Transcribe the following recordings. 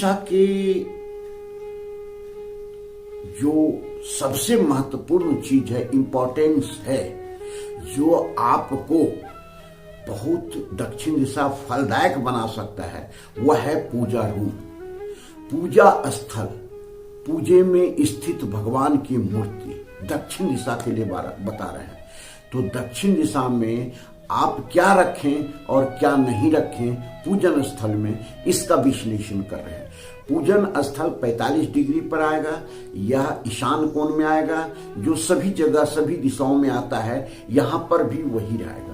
दिशा के जो सबसे महत्वपूर्ण चीज है, इंपॉर्टेंस है, जो आपको बहुत दक्षिण दिशा फलदायक बना सकता है, वह है पूजा रूम, पूजा स्थल। पूजे में स्थित भगवान की मूर्ति दक्षिण दिशा के लिए बता रहे हैं। तो दक्षिण दिशा में आप क्या रखें और क्या नहीं रखें पूजन स्थल में, इसका विश्लेषण कर रहे हैं। पूजन स्थल 45 डिग्री पर आएगा, यह ईशान कोण में आएगा, जो सभी जगह सभी दिशाओं में आता है, यहां पर भी वही रहेगा।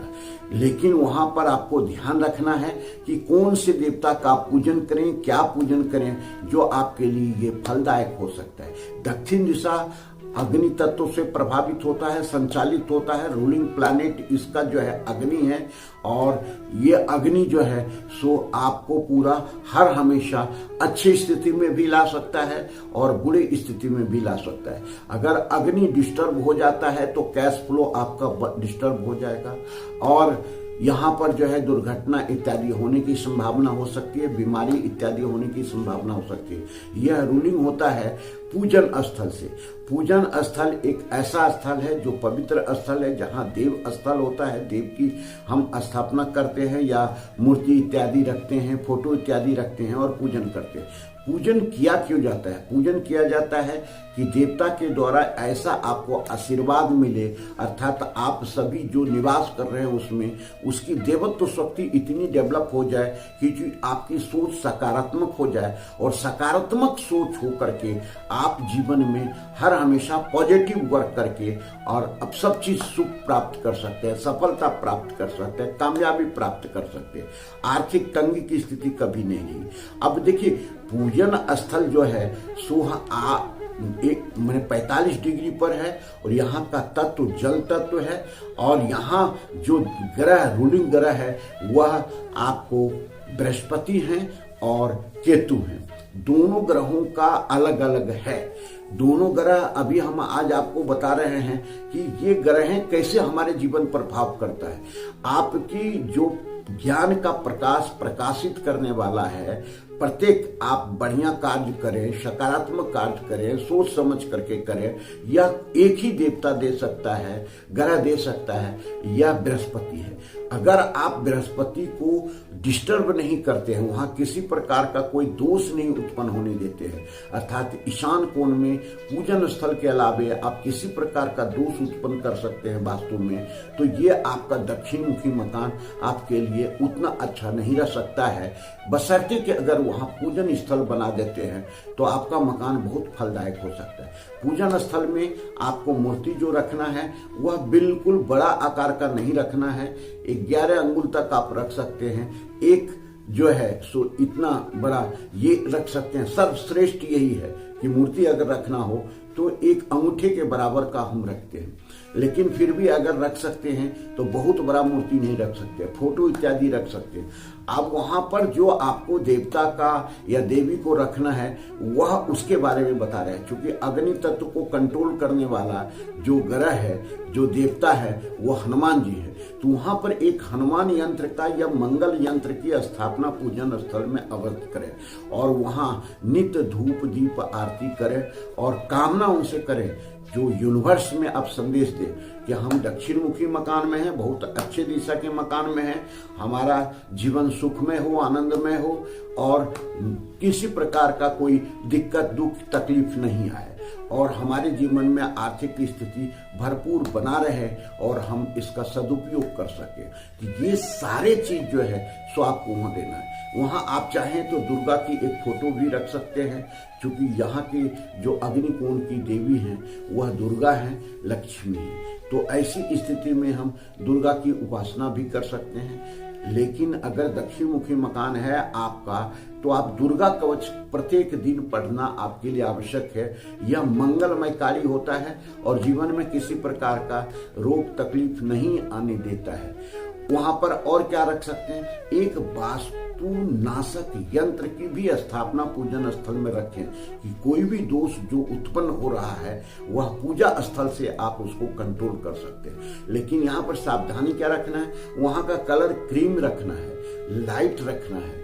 लेकिन वहां पर आपको ध्यान रखना है कि कौन से देवता का पूजन करें, क्या पूजन करें, जो आपके लिए ये फलदायक हो सकता है। दक्षिण दिशा अग्नि तत्व से प्रभावित होता है, संचालित होता है। रूलिंग प्लैनेट इसका जो है अग्नि है, और ये अग्नि जो है सो आपको पूरा हर हमेशा अच्छी स्थिति में भी ला सकता है और बुरी स्थिति में भी ला सकता है। अगर अग्नि डिस्टर्ब हो जाता है तो कैश फ्लो आपका डिस्टर्ब हो जाएगा, और यहाँ पर जो है दुर्घटना इत्यादि होने की संभावना हो सकती है, बीमारी इत्यादि होने की संभावना हो सकती है। यह रूलिंग होता है पूजन स्थल से। पूजन स्थल एक ऐसा स्थल है जो पवित्र स्थल है, जहाँ देव स्थल होता है, देव की हम स्थापना करते हैं या मूर्ति इत्यादि रखते हैं, फोटो इत्यादि रखते हैं और पूजन करते हैं। पूजन किया क्यों जाता है? पूजन किया जाता है कि देवता के द्वारा ऐसा आपको आशीर्वाद मिले, अर्थात आप सभी जो निवास कर रहे हैं उसमें उसकी देवत्व शक्ति इतनी डेवलप हो जाए कि आपकी सोच सकारात्मक हो जाए, और सकारात्मक सोच हो करके आप जीवन में हर हमेशा पॉजिटिव वर्क करके और अब सब चीज सुख प्राप्त कर सकते हैं, सफलता प्राप्त कर सकते हैं, कामयाबी प्राप्त कर सकते हैं। आर्थिक तंगी की स्थिति कभी नहीं रही। अब देखिए, पूजन स्थल जो है सो एक 45 डिग्री पर है, और यहाँ का तत्व जल तत्व है, और यहाँ जो ग्रह रूलिंग ग्रह है वह आपको बृहस्पति हैं और केतु हैं। दोनों ग्रहों का अलग अलग है। दोनों ग्रह अभी हम आज आपको बता रहे हैं कि ये ग्रह कैसे हमारे जीवन पर प्रभाव करता है। आपकी जो ज्ञान का प्रकाश प्रकाशित करने वाला है, प्रत्येक आप बढ़िया कार्य करें, सकारात्मक कार्य करें, सोच समझ करके करें, यह एक ही देवता दे सकता है, ग्रह दे सकता है, यह बृहस्पति है। अगर आप बृहस्पति को डिस्टर्ब नहीं करते हैं, वहां किसी प्रकार का कोई दोष नहीं उत्पन्न होने देते हैं, अर्थात ईशान कोण में पूजन स्थल के अलावे आप किसी प्रकार का दोष उत्पन्न कर सकते हैं वास्तु में, तो ये आपका दक्षिण मुखी मकान आपके लिए उतना अच्छा नहीं रह सकता है। बशर्ते कि अगर वहां पूजन स्थल बना देते हैं तो आपका मकान बहुत फलदायक हो सकता है। पूजन स्थल में आपको मूर्ति जो रखना है वह बिल्कुल बड़ा आकार का नहीं रखना है। 11 अंगुल तक आप रख सकते हैं। एक जो है सो इतना बड़ा ये रख सकते हैं। सर्वश्रेष्ठ यही है कि मूर्ति अगर रखना हो तो एक अंगूठे के बराबर का हम रखते हैं, लेकिन फिर भी अगर रख सकते हैं तो बहुत बड़ा मूर्ति नहीं रख सकते, फोटो इत्यादि रख सकते हैं। अब वहां पर जो आपको देवता का या देवी को रखना है वह उसके बारे में बता रहे हैं, क्योंकि अग्नि तत्व को कंट्रोल करने वाला जो ग्रह है, जो देवता है, वो हनुमान जी है। तो वहां पर एक हनुमान यंत्र का या मंगल यंत्र की स्थापना पूजन स्थल में अवश्य करें, और वहां नित्य धूप दीप आरती करें और कामना उनसे करें जो यूनिवर्स में आप संदेश दे कि हम दक्षिण मुखी मकान में हैं, बहुत अच्छे दिशा के मकान में हैं, हमारा जीवन सुखमय हो, आनंदमय हो, और किसी प्रकार का कोई दिक्कत दुख तकलीफ नहीं आए, और हमारे जीवन में आर्थिक स्थिति भरपूर बना रहे और हम इसका सदुपयोग कर सके। तो ये सारे चीज जो है सो आपको वहां देना है। वहां आप चाहें तो दुर्गा की एक फोटो भी रख सकते हैं, क्योंकि यहाँ की जो अग्निकोण की देवी हैं वह दुर्गा हैं, लक्ष्मी है। तो ऐसी स्थिति में हम दुर्गा की उपासना भी कर सकते हैं। लेकिन अगर दक्षिण मुखी मकान है आपका तो आप दुर्गा कवच प्रत्येक दिन पढ़ना आपके लिए आवश्यक है। यह मंगलमय कार्य होता है और जीवन में किसी प्रकार का रोग तकलीफ नहीं आने देता है। वहां पर और क्या रख सकते हैं, एक वास्तु नाशक यंत्र की भी स्थापना पूजन स्थल में रखें कि कोई भी दोष जो उत्पन्न हो रहा है वह पूजा स्थल से आप उसको कंट्रोल कर सकते हैं। लेकिन यहाँ पर सावधानी क्या रखना है, वहां का कलर क्रीम रखना है, लाइट रखना है,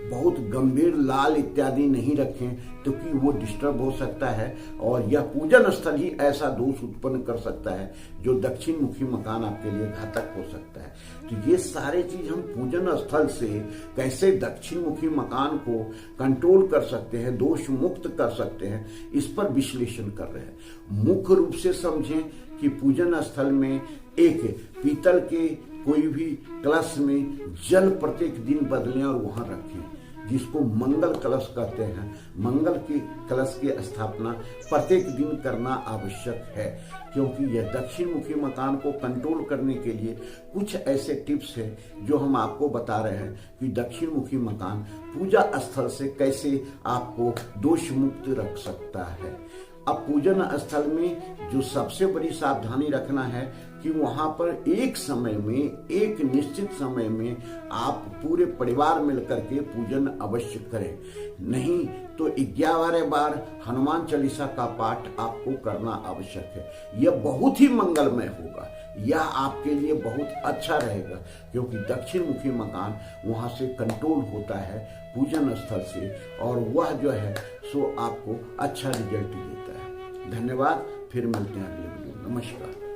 बहुत गंभीर लाल इत्यादि नहीं रखें, क्योंकि वो डिस्टर्ब हो सकता है और यह पूजन स्थल ही ऐसा दोष उत्पन्न कर सकता है जो दक्षिण मुखी मकान आपके लिए घातक हो सकता है। तो ये सारे चीज हम पूजन स्थल से कैसे दक्षिण मुखी मकान को कंट्रोल कर सकते हैं, दोष मुक्त कर सकते हैं, इस पर विश्लेषण कर रहे हैं। मुख्य रूप से समझें कि पूजन स्थल में एक पीतल के कोई भी कलश में जल प्रत्येक दिन बदलें और वहां रखें, जिसको मंगल कलश कहते हैं। मंगल के कलश की स्थापना प्रत्येक दिन करना आवश्यक है, क्योंकि यह दक्षिण मुखी मकान को कंट्रोल करने के लिए कुछ ऐसे टिप्स हैं जो हम आपको बता रहे हैं कि दक्षिण मुखी मकान पूजा स्थल से कैसे आपको दोष मुक्त रख सकता है। अब पूजन स्थल में जो सबसे बड़ी सावधानी रखना है कि वहां पर एक समय में, एक निश्चित समय में आप पूरे परिवार मिलकर के पूजन अवश्य करें। नहीं तो 11 बार हनुमान चालीसा का पाठ आपको करना आवश्यक है। यह बहुत ही मंगलमय होगा, यह आपके लिए बहुत अच्छा रहेगा, क्योंकि दक्षिण मुखी मकान वहां से कंट्रोल होता है पूजन स्थल से, और वह जो है सो आपको अच्छा रिजल्ट देता है। धन्यवाद, फिर मिलते हैं अगले वीडियो। नमस्कार।